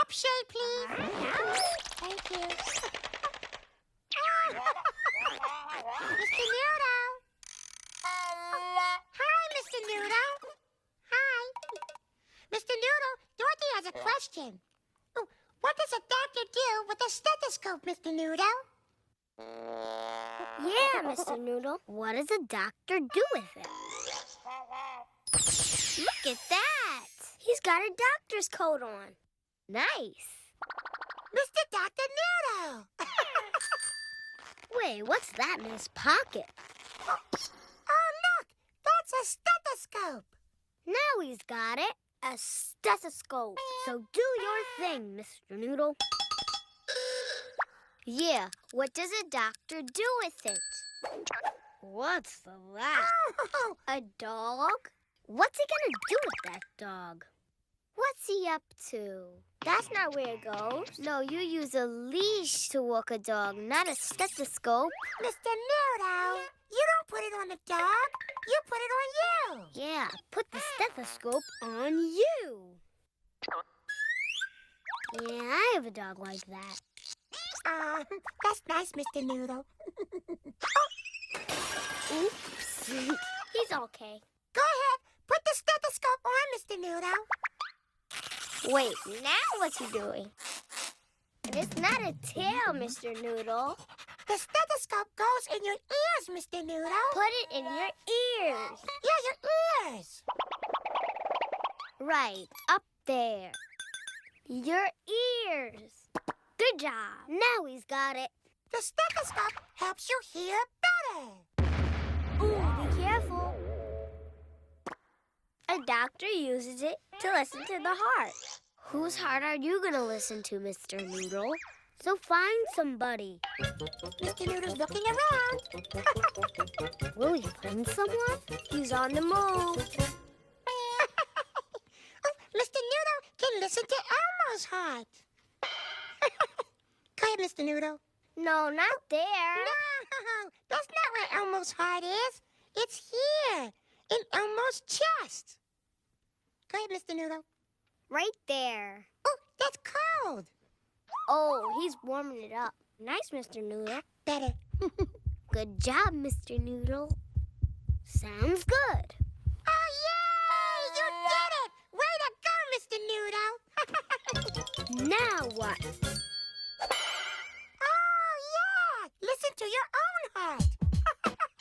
lampshade, please. Thank you. Mr. Noodle. Hi, Mr. Noodle. Hi. Mr. Noodle, Dorothy has a question. Oh, what does a doctor do with a stethoscope, Mr. Noodle? Yeah, Mr. Noodle. What does a doctor do with it? Look at that! He's got a doctor's coat on. Nice. Mr. Dr. Noodle! Wait, what's that in his pocket? Oh, look! That's a stethoscope! Now he's got it. A stethoscope. So do your thing, Mr. Noodle. Yeah, what does a doctor do with it? What's that? Oh, A dog? What's he gonna do with that dog? What's he up to? That's not where it goes. No, you use a leash to walk a dog, not a stethoscope. Mr. Noodle, you don't put it on the dog. You put it on you. Yeah, put the stethoscope on you. Yeah, I have a dog like that. That's nice, Mr. Noodle. Oops. He's okay. Go ahead. Put the stethoscope on, Mr. Noodle. Wait, now what's he doing? It's not a tail, Mr. Noodle. The stethoscope goes in your ears, Mr. Noodle. Put it in your ears. Yeah, your ears. Right, up there. Your ears. Good job. Now he's got it. The stethoscope helps you hear better. Ooh, be careful. A doctor uses it to listen to the heart. Whose heart are you going to listen to, Mr. Noodle? So find somebody. Mr. Noodle's looking around. Will he find someone? He's on the move. Mr. Noodle can listen to Elmo's heart. Go ahead, Mr. Noodle. No, not there. No, that's not where Elmo's heart is. It's here, in Elmo's chest. Go ahead, Mr. Noodle. Right there. Oh, that's cold. Oh, he's warming it up. Nice, Mr. Noodle. Better. Good job, Mr. Noodle. Sounds good. Oh, yay! You did it! Way to go, Mr. Noodle! Now what? Oh, yeah! Listen to your own heart.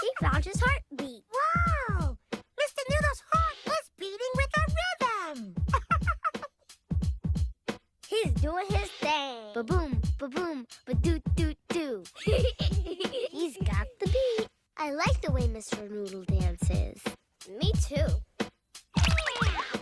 He found his heartbeat. Wow! Mr. Noodle's heart is beating with a rhythm. He's doing his thing. Ba-boom, ba-boom, ba-doo-doo-doo. He's got the beat. I like the way Mr. Noodle dances. Me too.